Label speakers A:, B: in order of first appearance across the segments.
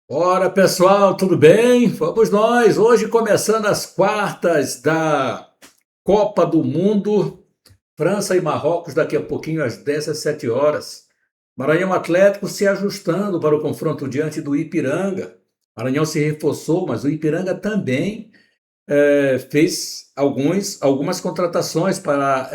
A: Ora, pessoal, tudo bem? Vamos nós. Hoje começando as quartas da Copa do Mundo, França e Marrocos, daqui a pouquinho às 17 horas. Maranhão Atlético se ajustando para o confronto diante do Ipiranga. Maranhão se reforçou, mas o Ipiranga também fez algumas contratações para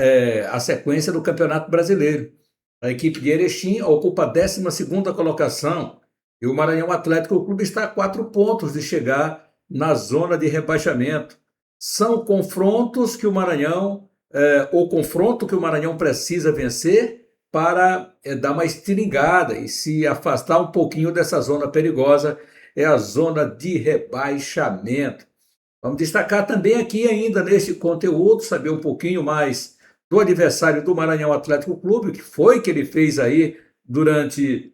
A: a sequência do Campeonato Brasileiro. A equipe de Erechim ocupa a 12ª colocação e o Maranhão Atlético Clube está a 4 pontos de chegar na zona de rebaixamento. São confrontos que o confronto que o Maranhão precisa vencer para dar uma estilingada e se afastar um pouquinho dessa zona perigosa, é a zona de rebaixamento. Vamos destacar também aqui ainda neste conteúdo, saber um pouquinho mais do adversário do Maranhão Atlético Clube, o que foi que ele fez aí durante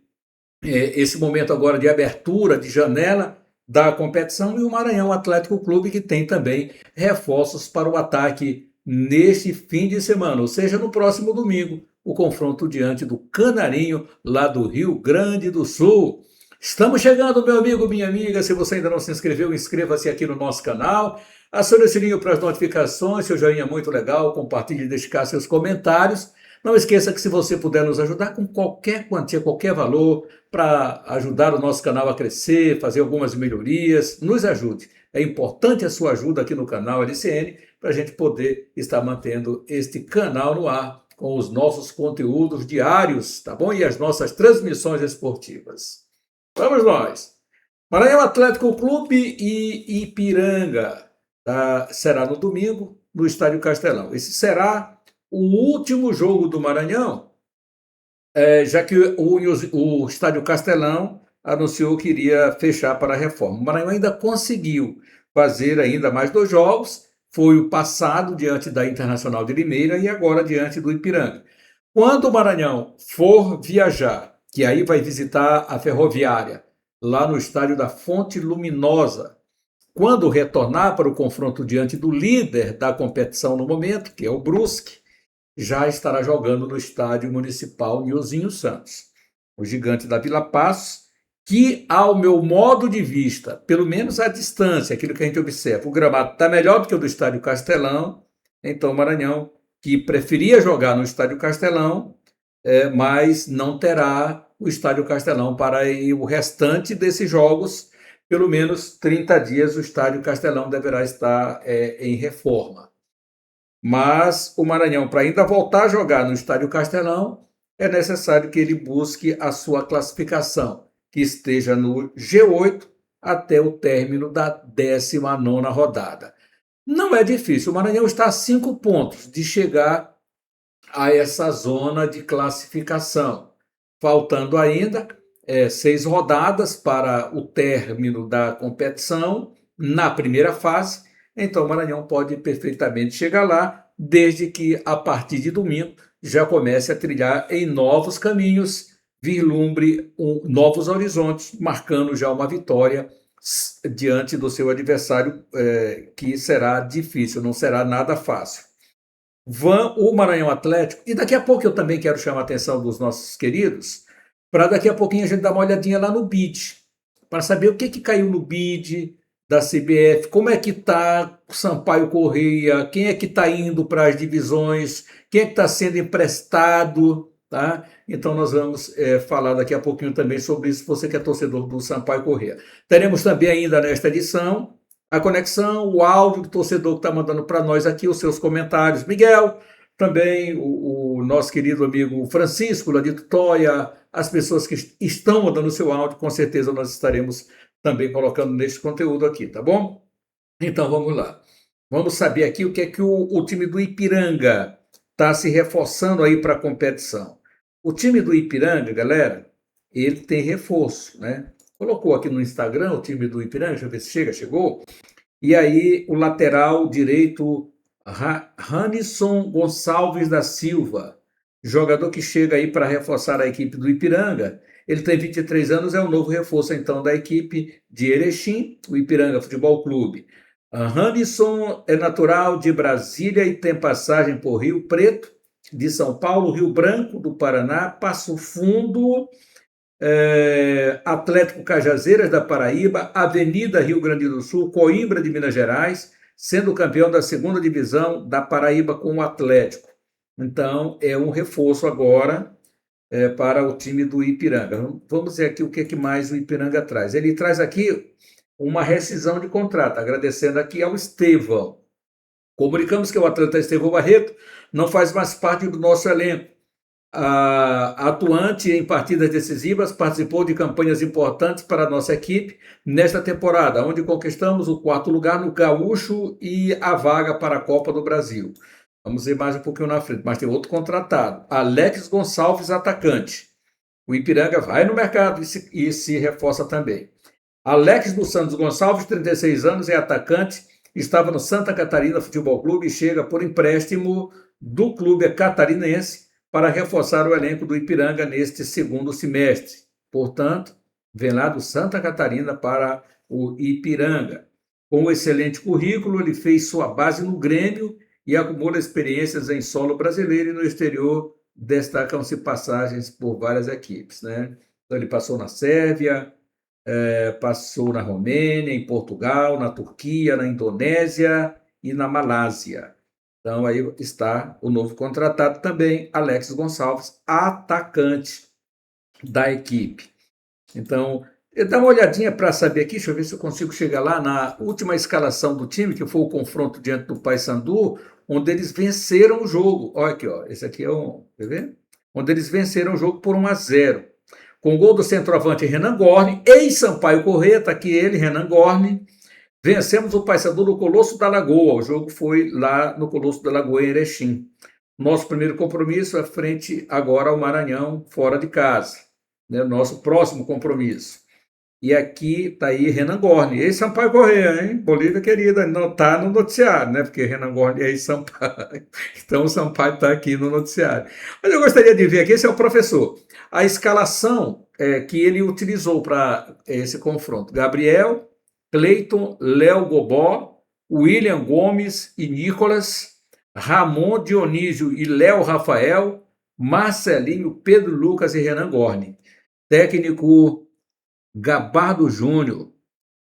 A: esse momento agora de abertura, de janela da competição, e o Maranhão Atlético Clube, que tem também reforços para o ataque neste fim de semana, ou seja, no próximo domingo, o confronto diante do Canarinho, lá do Rio Grande do Sul. Estamos chegando, meu amigo, minha amiga. Se você ainda não se inscreveu, inscreva-se aqui no nosso canal. Acione o sininho para as notificações, seu joinha é muito legal. Compartilhe e deixe cá seus comentários. Não esqueça que se você puder nos ajudar com qualquer quantia, qualquer valor, para ajudar o nosso canal a crescer, fazer algumas melhorias, nos ajude. É importante a sua ajuda aqui no canal LCN para a gente poder estar mantendo este canal no ar com os nossos conteúdos diários, tá bom? E as nossas transmissões esportivas. Vamos nós. Maranhão Atlético Clube e Ipiranga. Será no domingo, no Estádio Castelão. Esse será o último jogo do Maranhão, já que o Estádio Castelão anunciou que iria fechar para a reforma. O Maranhão ainda conseguiu fazer ainda mais 2 jogos. Foi o passado diante da Internacional de Limeira e agora diante do Ipiranga. Quando o Maranhão for viajar, que aí vai visitar a Ferroviária, lá no estádio da Fonte Luminosa, quando retornar para o confronto diante do líder da competição no momento, que é o Brusque, já estará jogando no estádio municipal Nilzinho Santos. O gigante da Vila Passos, que, ao meu modo de vista, pelo menos à distância, aquilo que a gente observa, o gramado está melhor do que o do estádio Castelão. Então o Maranhão, que preferia jogar no estádio Castelão, mas não terá o estádio Castelão para o restante desses jogos. Pelo menos 30 dias o estádio Castelão deverá estar em reforma. Mas o Maranhão, para ainda voltar a jogar no Estádio Castelão, é necessário que ele busque a sua classificação, que esteja no G8 até o término da 19ª rodada. Não é difícil, o Maranhão está a 5 pontos de chegar a essa zona de classificação, faltando ainda 6 rodadas para o término da competição na primeira fase. Então o Maranhão pode perfeitamente chegar lá, desde que a partir de domingo já comece a trilhar em novos caminhos, vislumbre novos horizontes, marcando já uma vitória diante do seu adversário, que será difícil, não será nada fácil. O Maranhão Atlético, e daqui a pouco eu também quero chamar a atenção dos nossos queridos, para daqui a pouquinho a gente dar uma olhadinha lá no BID, para saber o que caiu no BID da CBF, como é que está o Sampaio Corrêa, quem é que está indo para as divisões, quem é que está sendo emprestado, tá? Então nós vamos falar daqui a pouquinho também sobre isso, você que é torcedor do Sampaio Corrêa. Teremos também ainda nesta edição a conexão, o áudio do torcedor que está mandando para nós aqui os seus comentários. Miguel, também o nosso querido amigo Francisco, lá de Tutóia, as pessoas que estão mandando o seu áudio, com certeza nós estaremos também colocando neste conteúdo aqui, tá bom? Então vamos lá. Vamos saber aqui o que é que o time do Ipiranga está se reforçando aí para a competição. O time do Ipiranga, galera, ele tem reforço, né? Colocou aqui no Instagram o time do Ipiranga, deixa eu ver se chegou. E aí o lateral direito, Ranison Gonçalves da Silva, jogador que chega aí para reforçar a equipe do Ipiranga. Ele tem 23 anos, é o novo reforço então da equipe de Erechim, o Ipiranga Futebol Clube. Ranison é natural de Brasília e tem passagem por Rio Preto, de São Paulo, Rio Branco, do Paraná, Passo Fundo, Atlético Cajazeiras da Paraíba, Avenida Rio Grande do Sul, Coimbra de Minas Gerais, sendo campeão da segunda divisão da Paraíba com o Atlético. Então, é um reforço agora para o time do Ipiranga. Vamos ver aqui o que mais o Ipiranga traz. Ele traz aqui uma rescisão de contrato, agradecendo aqui ao Estevão. Comunicamos que o atleta Estevão Barreto não faz mais parte do nosso elenco. Atuante em partidas decisivas, participou de campanhas importantes para a nossa equipe nesta temporada, onde conquistamos o 4º lugar no Gaúcho e a vaga para a Copa do Brasil. Vamos ver mais um pouquinho na frente, mas tem outro contratado, Alex Gonçalves, atacante. O Ipiranga vai no mercado e se reforça também. Alex dos Santos Gonçalves, 36 anos, é atacante, estava no Santa Catarina Futebol Clube e chega por empréstimo do clube catarinense para reforçar o elenco do Ipiranga neste segundo semestre. Portanto, vem lá do Santa Catarina para o Ipiranga. Com um excelente currículo, ele fez sua base no Grêmio e acumula experiências em solo brasileiro e no exterior, destacam-se passagens por várias equipes, né? Então, ele passou na Sérvia, passou na Romênia, em Portugal, na Turquia, na Indonésia e na Malásia. Então, aí está o novo contratado também, Alex Gonçalves, atacante da equipe. Então, dá uma olhadinha para saber aqui, deixa eu ver se eu consigo chegar lá na última escalação do time, que foi o confronto diante do Paysandu, onde eles venceram o jogo. Olha aqui, ó, esse aqui é quer ver? Onde eles venceram o jogo por 1-0. Com gol do centroavante Renan Gorni, ex-Sampaio Corrêa, está aqui ele, Renan Gorni. Vencemos o Paysandu no Colosso da Lagoa. O jogo foi lá no Colosso da Lagoa, em Erechim. Nosso primeiro compromisso é frente agora ao Maranhão, fora de casa. Né? Nosso próximo compromisso. E aqui está aí Renan Gorni, ex-Sampaio Corrêa, hein? Bolívia querida, não está no noticiário, né? Porque Renan Gorni é ex-Sampaio. Então o Sampaio está aqui no noticiário. Mas eu gostaria de ver aqui, esse é o professor. A escalação que ele utilizou para esse confronto. Gabriel, Cleiton, Léo Gobó, William Gomes e Nicolas, Ramon Dionísio e Léo Rafael, Marcelinho, Pedro Lucas e Renan Gorni. Técnico Gabardo Júnior.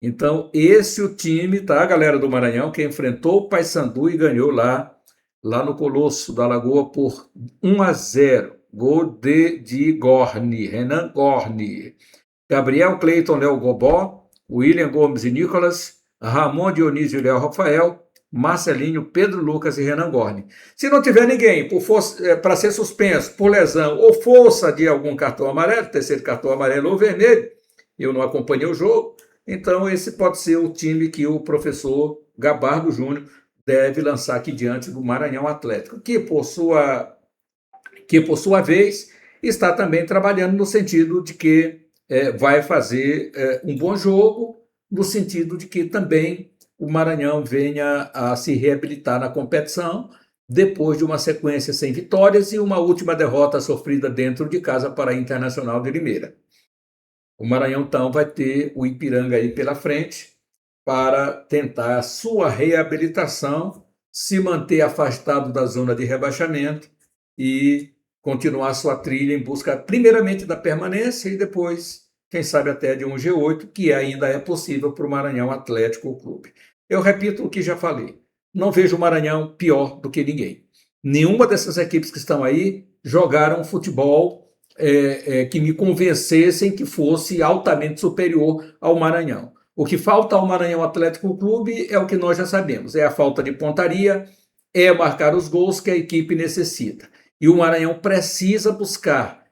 A: Então, esse é o time, tá, galera do Maranhão, que enfrentou o Paysandu e ganhou lá no Colosso da Lagoa por 1-0. Gol de Gorni, Renan Gorni. Gabriel, Cleiton, Léo Gobó, William Gomes e Nicolas, Ramon Dionísio e Léo Rafael, Marcelinho, Pedro Lucas e Renan Gorni. Se não tiver ninguém para ser suspenso por lesão ou força de algum cartão amarelo, terceiro cartão amarelo ou vermelho, eu não acompanhei o jogo, então esse pode ser o time que o professor Gabardo Júnior deve lançar aqui diante do Maranhão Atlético, que por sua vez está também trabalhando no sentido de que vai fazer um bom jogo, no sentido de que também o Maranhão venha a se reabilitar na competição, depois de uma sequência sem vitórias e uma última derrota sofrida dentro de casa para a Internacional de Limeira. O Maranhão, então, vai ter o Ipiranga aí pela frente para tentar a sua reabilitação, se manter afastado da zona de rebaixamento e continuar sua trilha em busca, primeiramente, da permanência e depois, quem sabe, até de um G8, que ainda é possível para o Maranhão Atlético Clube. Eu repito o que já falei, não vejo o Maranhão pior do que ninguém. Nenhuma dessas equipes que estão aí jogaram futebol que me convencessem que fosse altamente superior ao Maranhão. O que falta ao Maranhão Atlético Clube é o que nós já sabemos, é a falta de pontaria, é marcar os gols que a equipe necessita. E o Maranhão precisa buscar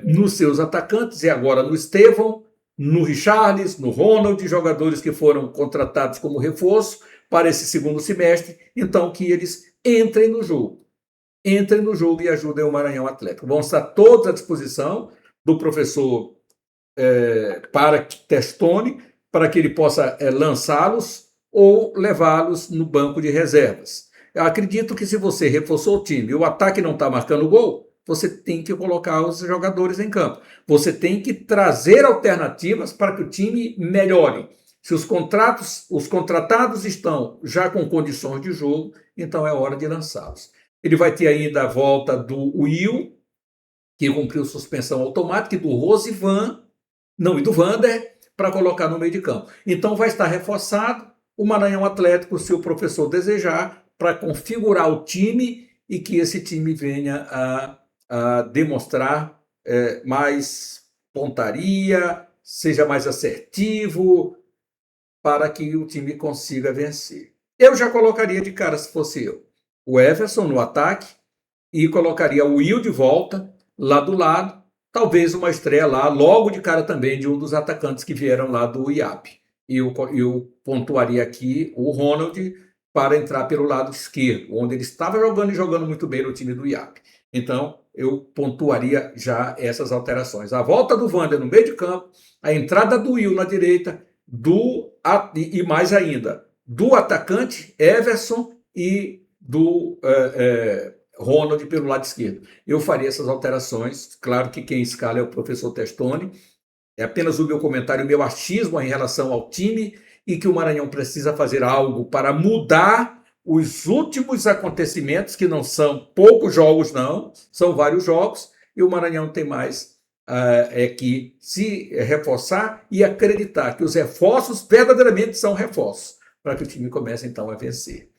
A: nos seus atacantes, e agora no Estevão, no Richarlis, no Ronald, jogadores que foram contratados como reforço para esse segundo semestre, então que eles entrem no jogo e ajudem o Maranhão Atlético. Vão estar todos à disposição do professor para Testoni, para que ele possa lançá-los ou levá-los no banco de reservas. Eu acredito que se você reforçou o time e o ataque não está marcando gol, você tem que colocar os jogadores em campo. Você tem que trazer alternativas para que o time melhore. Se os contratados estão já com condições de jogo, então é hora de lançá-los. Ele vai ter ainda a volta do Will, que cumpriu suspensão automática, e do Rosivan, não, e do Vander, para colocar no meio de campo. Então vai estar reforçado o Maranhão Atlético, se o professor desejar, para configurar o time e que esse time venha a demonstrar mais pontaria, seja mais assertivo, para que o time consiga vencer. Eu já colocaria de cara, se fosse eu, o Everson no ataque e colocaria o Will de volta, lá do lado, talvez uma estreia lá, logo de cara também, de um dos atacantes que vieram lá do IAP. E eu pontuaria aqui o Ronald para entrar pelo lado esquerdo, onde ele estava jogando e jogando muito bem no time do IAP. Então, eu pontuaria já essas alterações. A volta do Vander no meio de campo, a entrada do Will na direita, e mais ainda, do atacante Everson e do Ronald pelo lado esquerdo. Eu faria essas alterações. Claro que quem escala é o professor Testoni. É apenas o meu comentário, o meu achismo em relação ao time, e que o Maranhão precisa fazer algo para mudar os últimos acontecimentos, que não são poucos jogos, não, são vários jogos, e o Maranhão tem mais que se reforçar e acreditar que os reforços verdadeiramente são reforços, para que o time comece então a vencer.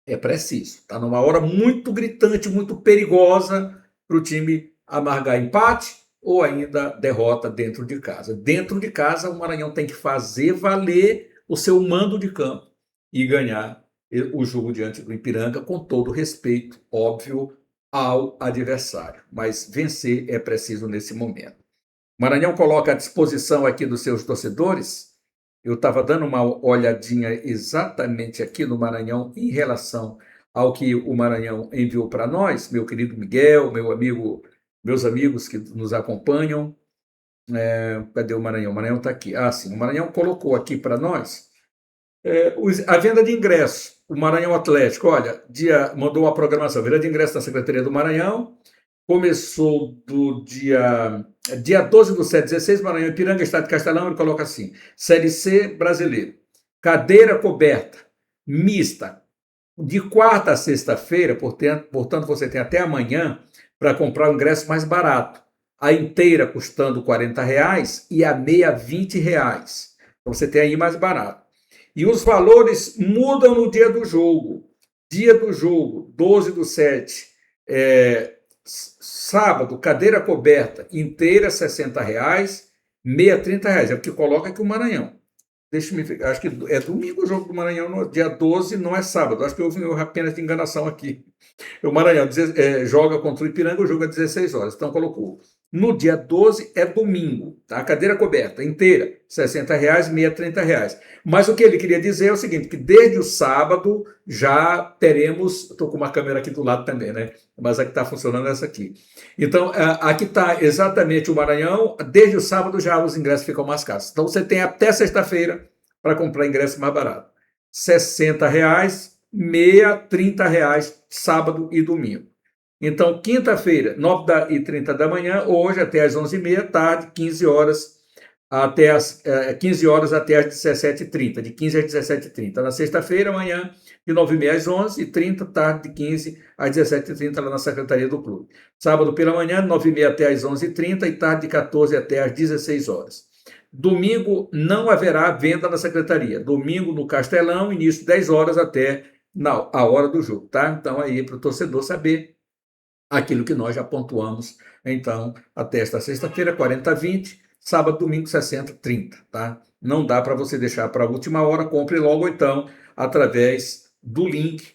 A: É preciso. Está numa hora muito gritante, muito perigosa para o time amargar empate ou ainda derrota dentro de casa. Dentro de casa, o Maranhão tem que fazer valer o seu mando de campo e ganhar o jogo diante do Ipiranga, com todo respeito, óbvio, ao adversário. Mas vencer é preciso nesse momento. O Maranhão coloca à disposição aqui dos seus torcedores. Eu estava dando uma olhadinha exatamente aqui no Maranhão em relação ao que o Maranhão enviou para nós, meu querido Miguel, meus amigos que nos acompanham. Cadê o Maranhão? O Maranhão está aqui. Ah, sim, o Maranhão colocou aqui para nós a venda de ingressos. O Maranhão Atlético, olha, mandou a programação, venda de ingressos da Secretaria do Maranhão. Começou do dia 12/7/16, Maranhão Ipiranga, Estado de Castelão. Ele coloca assim: Série C brasileiro, cadeira coberta, mista, de quarta a sexta-feira, portanto você tem até amanhã para comprar o ingresso mais barato. A inteira custando R$ 40 e a meia R$ 20. Então você tem aí mais barato. E os valores mudam no dia do jogo. Dia do jogo, 12/7, sábado, cadeira coberta inteira, R$ 60, meia R$ 30. É o que coloca aqui o Maranhão. Deixa-me ver, acho que é domingo o jogo do Maranhão, no dia 12, não é sábado. Acho que houve apenas de enganação aqui. O Maranhão joga contra o Ipiranga, o jogo é 16 horas. Então colocou. No dia 12 é domingo, tá? A cadeira coberta inteira, R$ 60, meia R$ 30. Mas o que ele queria dizer é o seguinte, que desde o sábado já teremos, estou com uma câmera aqui do lado também, né? Mas a que está funcionando é essa aqui. Então, aqui está exatamente o Maranhão, desde o sábado já os ingressos ficam mais caros. Então você tem até sexta-feira para comprar ingresso mais barato. R$ 60, meia R$ 30, sábado e domingo. Então, quinta-feira, 9h30 da manhã, hoje até às 11h30, tarde, 15 horas até as 17h30, de 15 às 17h30. Na sexta-feira, amanhã, de 9h30 às 11h30, tarde, de 15 às 17h30, lá na Secretaria do Clube. Sábado pela manhã, de 9h30 até às 11h30 e tarde, de 14 até às 16 horas. Domingo não haverá venda na Secretaria. Domingo no Castelão, início 10 horas até a hora do jogo, tá? Então, aí para o torcedor saber aquilo que nós já pontuamos, então, até esta sexta-feira, 40/20, sábado, domingo, 60/30, tá? Não dá para você deixar para a última hora, compre logo, então, através do link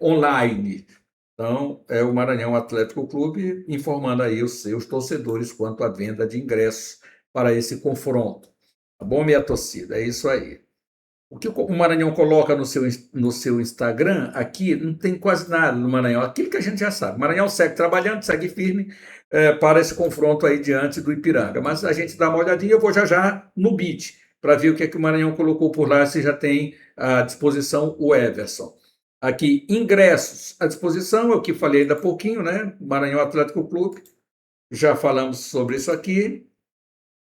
A: online. Então, é o Maranhão Atlético Clube informando aí os seus torcedores quanto à venda de ingressos para esse confronto. Tá bom, minha torcida? É isso aí. O que o Maranhão coloca no seu Instagram, aqui, não tem quase nada no Maranhão. Aquilo que a gente já sabe. O Maranhão segue trabalhando, segue firme para esse confronto aí diante do Ipiranga. Mas a gente dá uma olhadinha, eu vou já no beat, para ver o que é que o Maranhão colocou por lá, se já tem à disposição o Everson. Aqui, ingressos à disposição, é o que falei ainda há pouquinho, né? Maranhão Atlético Clube, já falamos sobre isso aqui.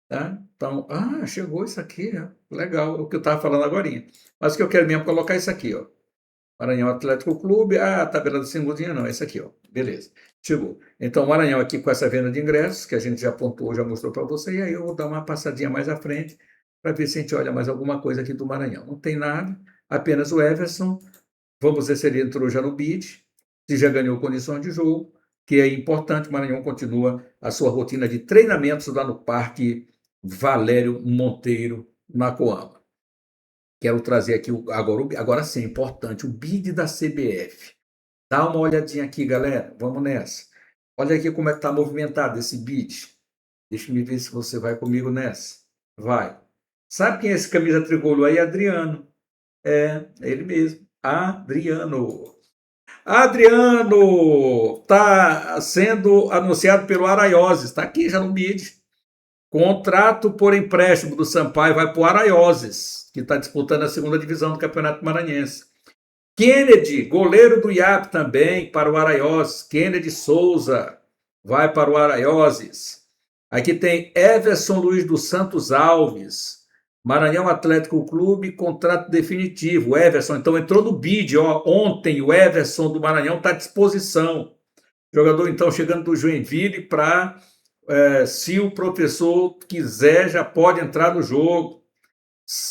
A: Tá? Então, chegou isso aqui, legal, é o que eu estava falando agora. Mas o que eu quero mesmo é colocar isso aqui, ó. Maranhão Atlético Clube, a tabela do segundinho não, esse aqui, ó, beleza, chegou. Então, Maranhão aqui com essa venda de ingressos, que a gente já apontou, já mostrou para você, e aí eu vou dar uma passadinha mais à frente, para ver se a gente olha mais alguma coisa aqui do Maranhão. Não tem nada, apenas o Everson, vamos ver se ele entrou já no bid, se já ganhou condições de jogo, que é importante, o Maranhão continua a sua rotina de treinamentos lá no Parque Valério Monteiro, na Coama. Quero trazer aqui, agora sim, importante, o bid da CBF. Dá uma olhadinha aqui, galera, vamos nessa. Olha aqui como é que está movimentado esse bid. Deixa eu ver se você vai comigo nessa. Vai. Sabe quem é esse camisa tricolor aí? Adriano. É ele mesmo. Adriano. Adriano está sendo anunciado pelo Araioses. Está aqui já no bid. Contrato por empréstimo do Sampaio vai para o Araioses, que está disputando a segunda divisão do Campeonato Maranhense. Kennedy, goleiro do IAP também, para o Araioses. Kennedy Souza vai para o Araioses. Aqui tem Everson Luiz dos Santos Alves, Maranhão Atlético Clube, contrato definitivo. Everson, então entrou no bid, ó, ontem o Everson do Maranhão está à disposição. Jogador, então, chegando do Joinville para, se o professor quiser, já pode entrar no jogo.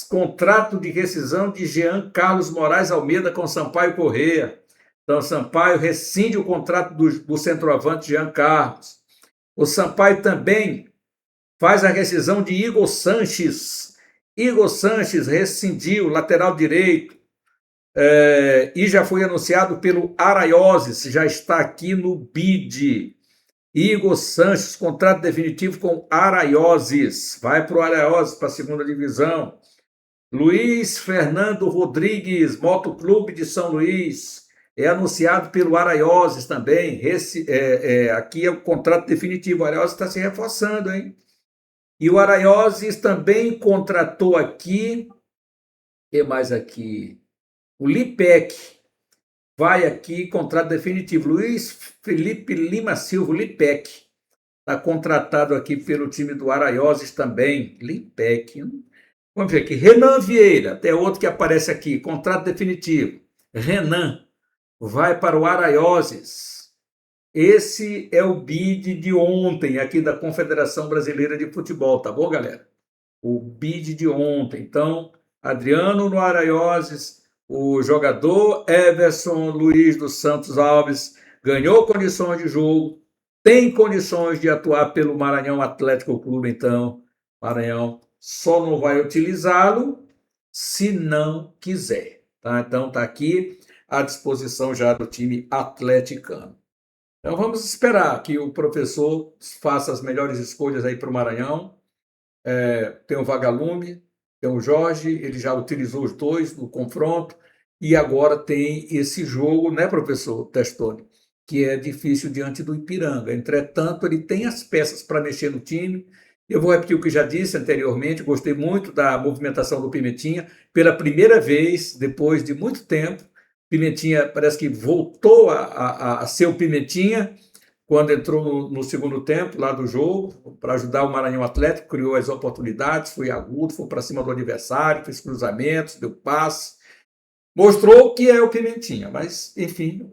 A: Contrato de rescisão de Jean Carlos Moraes Almeida com Sampaio Corrêa. Então, Sampaio rescinde o contrato do centroavante Jean Carlos. O Sampaio também faz a rescisão de Igor Sanches. Igor Sanches rescindiu, lateral direito, e já foi anunciado pelo Araioses, já está aqui no bid. Igor Sanches, contrato definitivo com Araioses, vai para o Araioses, para a segunda divisão. Luiz Fernando Rodrigues, Motoclube de São Luís, é anunciado pelo Araioses também. Aqui é o contrato definitivo, o Araioses está se reforçando, hein? E o Araioses também contratou aqui, o que mais aqui? O Lipec, vai aqui, contrato definitivo. Luiz Felipe Lima Silva, Lipec, está contratado aqui pelo time do Araioses também. Lipec, vamos ver aqui. Renan Vieira, até outro que aparece aqui, contrato definitivo. Renan vai para o Araioses. Esse é o bid de ontem, aqui da Confederação Brasileira de Futebol, tá bom, galera? O bid de ontem. Então, Adriano no Araioses, o jogador Everson Luiz dos Santos Alves ganhou condições de jogo, tem condições de atuar pelo Maranhão Atlético Clube, então, Maranhão só não vai utilizá-lo se não quiser, tá? Então, está aqui à disposição já do time atleticano. Então, vamos esperar que o professor faça as melhores escolhas aí para o Maranhão. Tem o Vagalume, tem o Jorge, ele já utilizou os dois no confronto, e agora tem esse jogo, né, professor Testoni, que é difícil diante do Ipiranga. Entretanto, ele tem as peças para mexer no time. Eu vou repetir o que já disse anteriormente, gostei muito da movimentação do Pimentinha. Pela primeira vez, depois de muito tempo, Pimentinha parece que voltou a ser o Pimentinha, quando entrou no segundo tempo lá do jogo, para ajudar o Maranhão Atlético, criou as oportunidades, foi agudo, foi para cima do adversário, fez cruzamentos, deu passe, mostrou que é o Pimentinha, mas, enfim,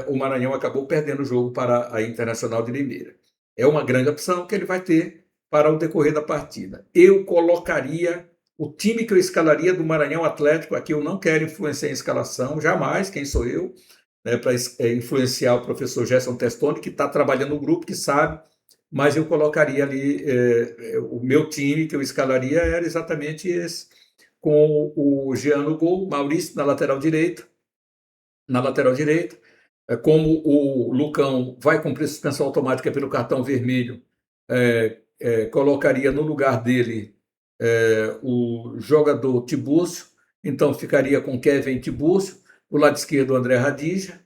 A: o Maranhão acabou perdendo o jogo para a Internacional de Limeira. É uma grande opção que ele vai ter para o decorrer da partida. Eu colocaria o time que eu escalaria do Maranhão Atlético, aqui eu não quero influenciar em escalação, jamais, quem sou eu, né, para influenciar o professor Gerson Testoni, que está trabalhando no grupo, que sabe, mas eu colocaria ali, o meu time que eu escalaria era exatamente esse, com o Jean no gol, Maurício na lateral direita, como o Lucão vai cumprir suspensão automática pelo cartão vermelho, colocaria no lugar dele o jogador Tibúrcio, então ficaria com Kevin Tibúrcio, do lado esquerdo o André Radija,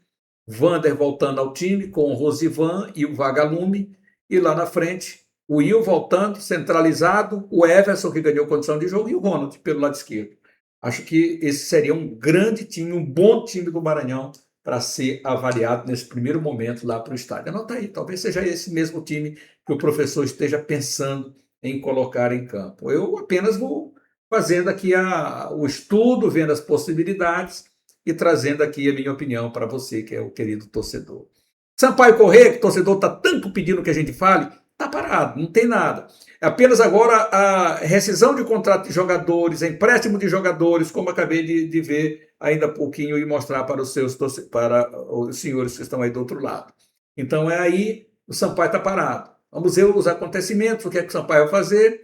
A: Vander voltando ao time com o Rosivan e o Vagalume, e lá na frente o Will voltando, centralizado, o Everson que ganhou condição de jogo e o Ronald pelo lado esquerdo. Acho que esse seria um grande time, um bom time do Maranhão para ser avaliado nesse primeiro momento lá para o estádio. Anota aí, talvez seja esse mesmo time que o professor esteja pensando em colocar em campo. Eu apenas vou fazendo aqui o estudo, vendo as possibilidades e trazendo aqui a minha opinião para você, que é o querido torcedor. Sampaio Corrêa, que o torcedor está tanto pedindo que a gente fale, está parado, não tem nada. Apenas agora a rescisão de contrato de jogadores, empréstimo de jogadores, como acabei de ver ainda há pouquinho e mostrar para os senhores que estão aí do outro lado. Então é aí, o Sampaio está parado. Vamos ver os acontecimentos, o que é que o Sampaio vai fazer,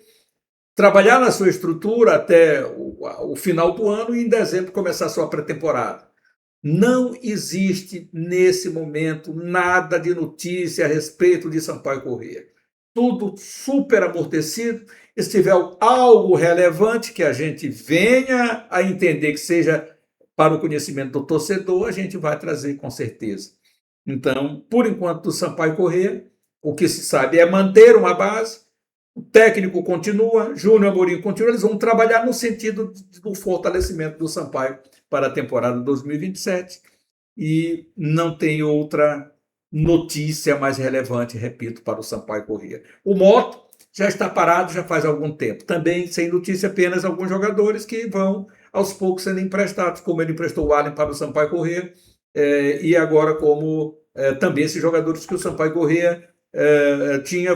A: trabalhar na sua estrutura até o final do ano e em dezembro começar a sua pré-temporada. Não existe nesse momento nada de notícia a respeito de Sampaio Corrêa. Tudo super amortecido. Se tiver algo relevante que a gente venha a entender que seja para o conhecimento do torcedor, a gente vai trazer com certeza. Então, por enquanto, do Sampaio Corrêa, o que se sabe é manter uma base, o técnico continua, Júnior Amorim continua, eles vão trabalhar no sentido do fortalecimento do Sampaio para a temporada 2027 e não tem outra notícia mais relevante, repito, para o Sampaio Corrêa. O Moto já está parado já faz algum tempo, também sem notícia, apenas alguns jogadores que vão aos poucos sendo emprestados, como ele emprestou o Allen para o Sampaio Corrêa, e agora como também esses jogadores que o Sampaio Corrêa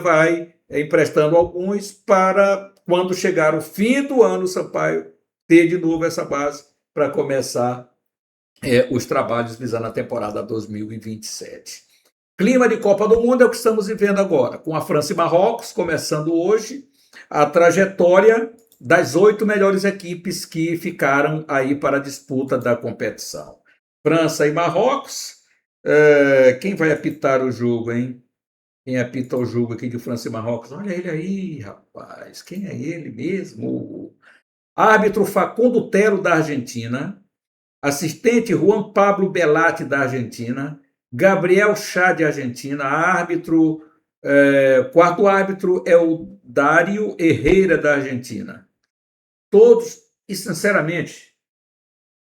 A: vai emprestando alguns para quando chegar o fim do ano o Sampaio ter de novo essa base para começar os trabalhos visando a temporada 2027. Clima de Copa do Mundo é o que estamos vivendo agora, com a França e Marrocos começando hoje a trajetória das 8 melhores equipes que ficaram aí para a disputa da competição. França e Marrocos, quem vai apitar o jogo, hein? Quem apita o jogo aqui de França e Marrocos? Olha ele aí, rapaz. Quem é ele mesmo? Árbitro Facundo Tero, da Argentina. Assistente Juan Pablo Belatti, da Argentina. Gabriel Chá, de Argentina. Quarto árbitro é o Dário Herrera, da Argentina. Todos, e sinceramente,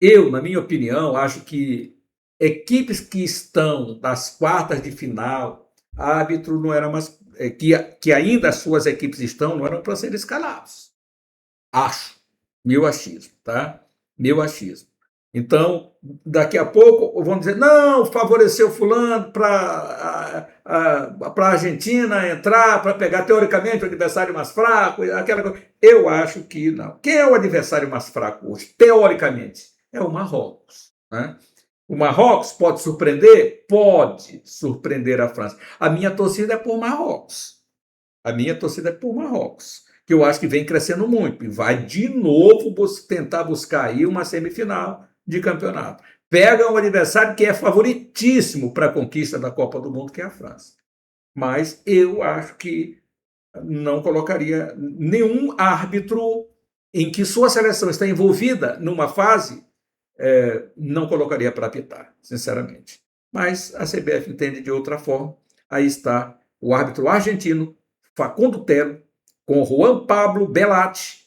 A: eu, na minha opinião, acho que equipes que estão nas quartas de final, árbitro não era mais. Que ainda as suas equipes estão, não eram para serem escalados. Acho. Meu achismo, tá? Meu achismo. Então, daqui a pouco vão dizer, não, favoreceu fulano para a Argentina entrar, para pegar teoricamente o adversário mais fraco, aquela coisa. Eu acho que não. Quem é o adversário mais fraco hoje, teoricamente? É o Marrocos, né? O Marrocos pode surpreender? Pode surpreender a França. A minha torcida é por Marrocos. A minha torcida é por Marrocos, que eu acho que vem crescendo muito e vai de novo tentar buscar aí uma semifinal de campeonato. Pega um adversário que é favoritíssimo para a conquista da Copa do Mundo, que é a França. Mas eu acho que não colocaria nenhum árbitro em que sua seleção está envolvida numa fase, não colocaria para apitar, sinceramente. Mas a CBF entende de outra forma. Aí está o árbitro argentino, Facundo Tero, com Juan Pablo Belatti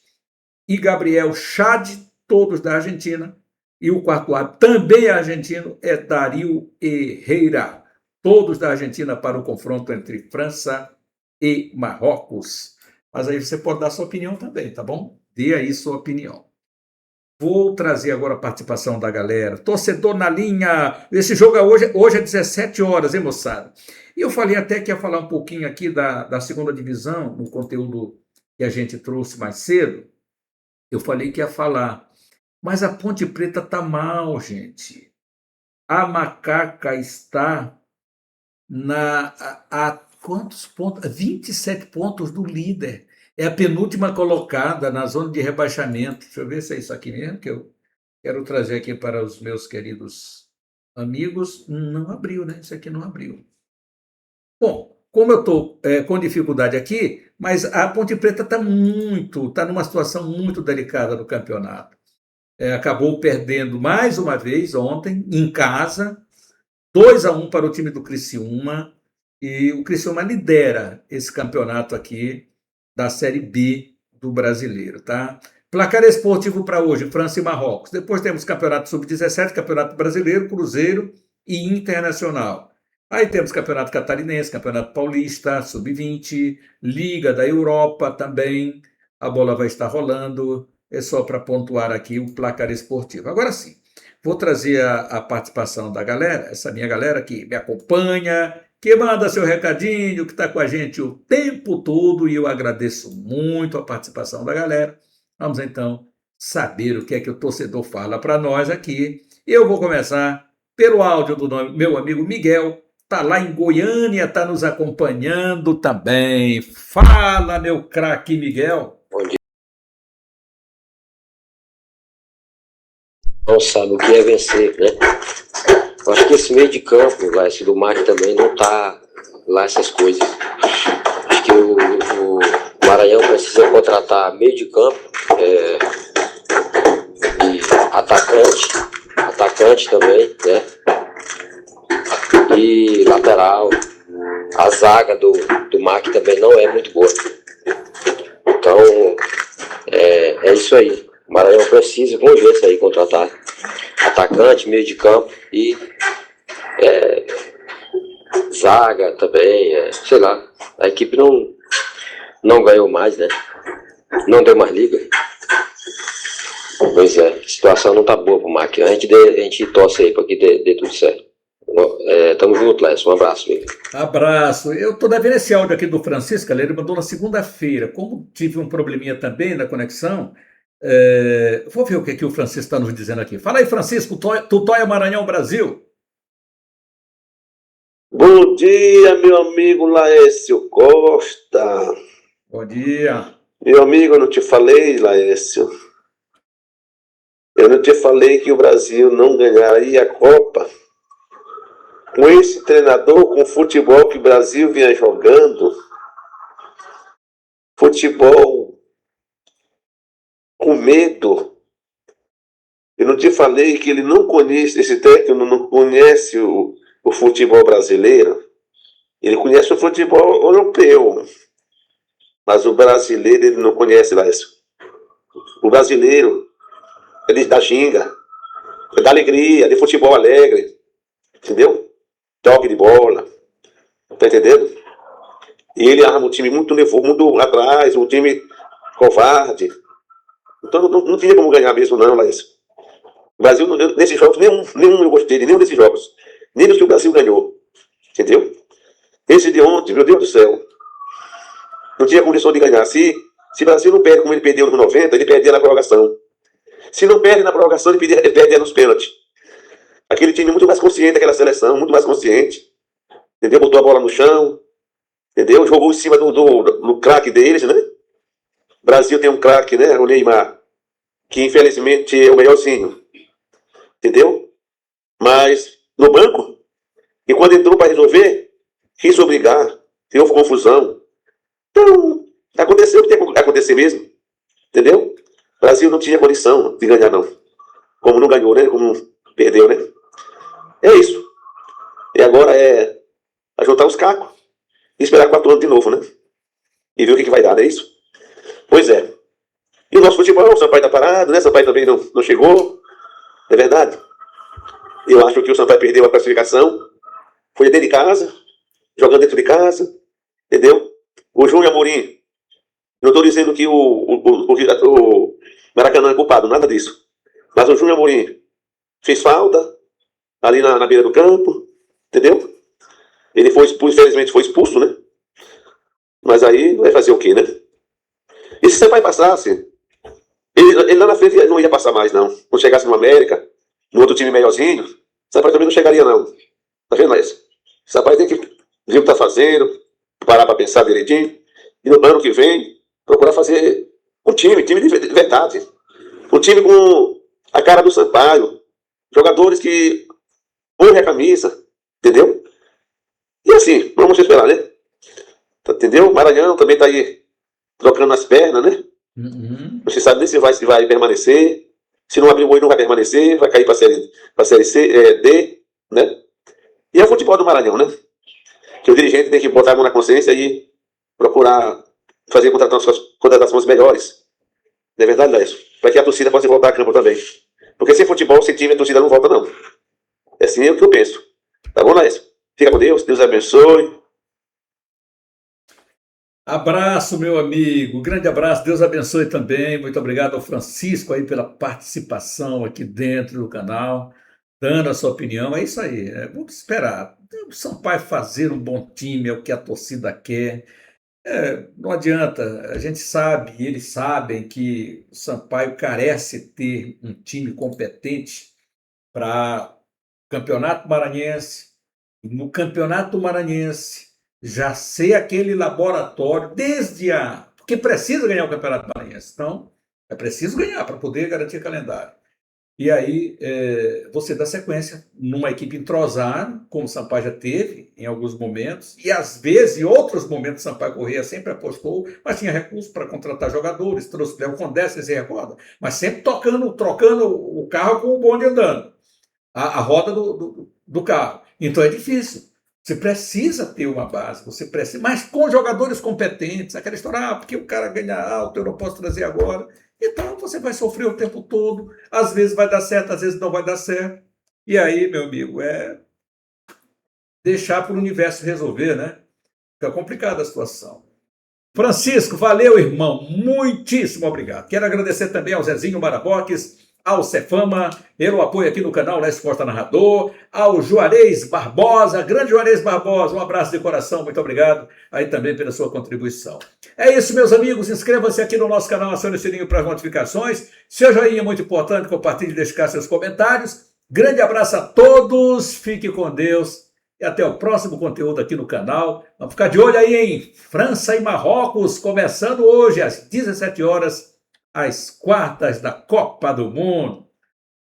A: e Gabriel Chad, todos da Argentina. E o quarto árbitro, também argentino, é Dario Herrera, todos da Argentina para o confronto entre França e Marrocos. Mas aí você pode dar sua opinião também, tá bom? Dê aí sua opinião. Vou trazer agora a participação da galera. Torcedor na linha. Esse jogo é hoje é 17 horas, hein, moçada? E eu falei até que ia falar um pouquinho aqui da segunda divisão, no conteúdo que a gente trouxe mais cedo. Eu falei que ia falar. Mas a Ponte Preta tá mal, gente. A Macaca está a quantos pontos? 27 pontos do líder. É a penúltima colocada na zona de rebaixamento. Deixa eu ver se é isso aqui mesmo que eu quero trazer aqui para os meus queridos amigos. Não abriu, né? Isso aqui não abriu. Bom, como eu estou com dificuldade aqui, mas a Ponte Preta está numa situação muito delicada no campeonato. Acabou perdendo mais uma vez ontem, em casa, 2-1 para o time do Criciúma, e o Criciúma lidera esse campeonato aqui da Série B do Brasileiro, tá? Placar esportivo para hoje, França e Marrocos. Depois temos Campeonato Sub-17, Campeonato Brasileiro, Cruzeiro e Internacional. Aí temos Campeonato Catarinense, Campeonato Paulista, Sub-20, Liga da Europa também. A bola vai estar rolando. É só para pontuar aqui o placar esportivo. Agora sim, Vou trazer a participação da galera, essa minha galera que me acompanha, que manda seu recadinho, que está com a gente o tempo todo, e eu agradeço muito a participação da galera. Vamos então saber o que é que o torcedor fala para nós aqui. Eu vou começar pelo áudio do meu amigo Miguel, está lá em Goiânia, está nos acompanhando também. Fala, meu craque Miguel.
B: Bom dia. Não sabe o que é vencer, né? Eu acho que esse meio de campo, esse do Mac também não tá lá essas coisas. Acho que o Maranhão precisa contratar meio de campo e atacante também, né? E lateral. A zaga do Mac também não é muito boa. Então, é isso aí. O Maranhão precisa, vamos ver isso aí, contratar atacante, meio de campo e zaga também, sei lá. A equipe não ganhou mais, né? Não deu mais liga. Pois é, a situação não tá boa pro Mac. A gente torce aí para que dê tudo certo. Tamo junto, Lécio. Um abraço, amigo.
A: Abraço. Eu tô devendo esse áudio aqui do Francisco, ele mandou na segunda-feira. Como tive um probleminha também na conexão, vou ver o que o Francisco está nos dizendo aqui. Fala aí, Francisco, Tutóia Maranhão, Brasil.
C: Bom dia, meu amigo Laércio Costa.
A: Bom dia.
C: Meu amigo, eu não te falei, Laércio. Eu não te falei que o Brasil não ganharia a Copa. Com esse treinador, com o futebol que o Brasil vinha jogando, futebol com medo. Eu não te falei que ele não conhece, esse técnico não conhece o futebol brasileiro. Ele conhece o futebol europeu, mas o brasileiro ele não conhece, Laércio. O brasileiro, ele dá ginga, ele dá alegria, de futebol alegre, entendeu? Toque de bola, tá entendendo? E ele arma um time muito nervoso, muito atrás, um time covarde. Então não tinha como ganhar mesmo não, Laércio. O Brasil, nesses jogos, nenhum eu gostei de nenhum desses jogos. Nem dos que o Brasil ganhou, entendeu? Esse de ontem, meu Deus do céu, não tinha condição de ganhar. Se o Brasil não perde como ele perdeu no 90, ele perdia na prorrogação. Se não perde na prorrogação, ele perdia nos pênaltis. Aquele time muito mais consciente, aquela seleção, muito mais consciente. Entendeu? Botou a bola no chão, entendeu? Jogou em cima do craque deles, né? O Brasil tem um craque, né? O Neymar, que infelizmente é o melhorzinho. Entendeu? Mas no banco, e quando entrou para resolver, quis obrigar, houve confusão. Então, aconteceu o que tem que acontecer mesmo. Entendeu? O Brasil não tinha condição de ganhar, não. Como não ganhou, né? Como perdeu, né? É isso. E agora é juntar os cacos e esperar 4 anos de novo, né? E ver o que vai dar, não é isso? Pois é. E o nosso futebol, o Sampaio tá parado, né? O Sampaio também não chegou. É verdade. Eu acho que o Sampaio perdeu a classificação. Foi dentro de casa, jogando dentro de casa, entendeu? O Júnior Amorim, não estou dizendo que o Maracanã é culpado, nada disso. Mas o Júnior Amorim fez falta ali na beira do campo, entendeu? Ele foi expulso, infelizmente foi expulso, né? Mas aí vai fazer o quê, né? E se o Sampaio passasse, ele lá na frente não ia passar mais, não. Quando chegasse no América, no outro time melhorzinho, o Sampaio também não chegaria, não. Tá vendo isso? O Sampaio tem que ver o que tá fazendo, parar para pensar direitinho, e no ano que vem procurar fazer um time de verdade. Um time com a cara do Sampaio, jogadores que honrem a camisa, entendeu? E assim, vamos esperar, né? Entendeu? O Maranhão também tá aí trocando as pernas, né?
A: Uhum.
C: Você sabe nem se vai permanecer. Se não abrir o olho, não vai permanecer, vai cair para a série C, D, né? E é o futebol do Maranhão, né? Que o dirigente tem que botar a mão na consciência e procurar fazer contratações melhores. Não é verdade, Lécio? Para que a torcida possa voltar a campo também. Porque sem futebol, sem time, a torcida não volta, não. É assim o que eu penso. Tá bom, Lécio? Fica com Deus, Deus abençoe.
A: Abraço, meu amigo. Grande abraço. Deus abençoe também. Muito obrigado ao Francisco aí pela participação aqui dentro do canal, dando a sua opinião. É isso aí. Vamos esperar. O Sampaio fazer um bom time é o que a torcida quer. Não adianta. A gente sabe, e eles sabem que o Sampaio carece ter um time competente para Campeonato Maranhense. No Campeonato Maranhense, já ser aquele laboratório desde a. Porque precisa ganhar o Campeonato Maranhense. Então, é preciso ganhar para poder garantir calendário. E aí, você dá sequência numa equipe entrosada, como o Sampaio já teve em alguns momentos, e às vezes, em outros momentos, o Sampaio Corrêa sempre apostou, mas tinha recursos para contratar jogadores, trouxe o Léo Condé, você se recorda, mas sempre trocando o carro com o bonde andando, a roda do carro. Então é difícil. Você precisa ter uma base, você precisa, mas com jogadores competentes, aquela história, porque o cara ganha alto, eu não posso trazer agora. Então você vai sofrer o tempo todo, às vezes vai dar certo, às vezes não vai dar certo. E aí, meu amigo, deixar para o universo resolver, né? Fica complicada a situação. Francisco, valeu, irmão. Muitíssimo obrigado. Quero agradecer também ao Zezinho Maraboques, ao Cefama, pelo apoio aqui no canal Lécio Costa Narrador, ao Juarez Barbosa, grande Juarez Barbosa, um abraço de coração, muito obrigado aí também pela sua contribuição. É isso, meus amigos, inscreva-se aqui no nosso canal, acione o sininho para as notificações, seu joinha é muito importante, compartilhe e deixe cá seus comentários. Grande abraço a todos, fique com Deus e até o próximo conteúdo aqui no canal. Vamos ficar de olho aí em França e Marrocos, começando hoje às 17 horas, as quartas da Copa do Mundo.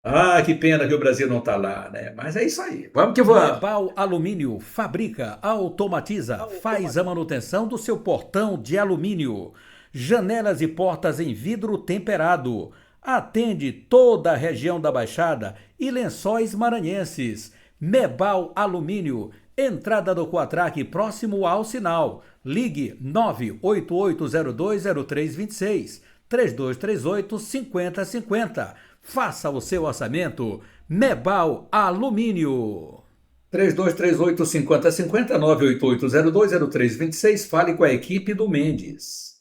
A: Ah, que pena que o Brasil não está lá, né? Mas é isso aí. Vamos que vamos.
D: Mebal Alumínio fabrica, automatiza, faz a manutenção do seu portão de alumínio. Janelas e portas em vidro temperado. Atende toda a região da Baixada e Lençóis Maranhenses. Mebal Alumínio, entrada do Quatraque próximo ao sinal. Ligue 988020326. 3238-5050. Faça o seu orçamento. Mebal Alumínio.
A: 3238-5050, 988020326. Fale com a equipe do Mendes.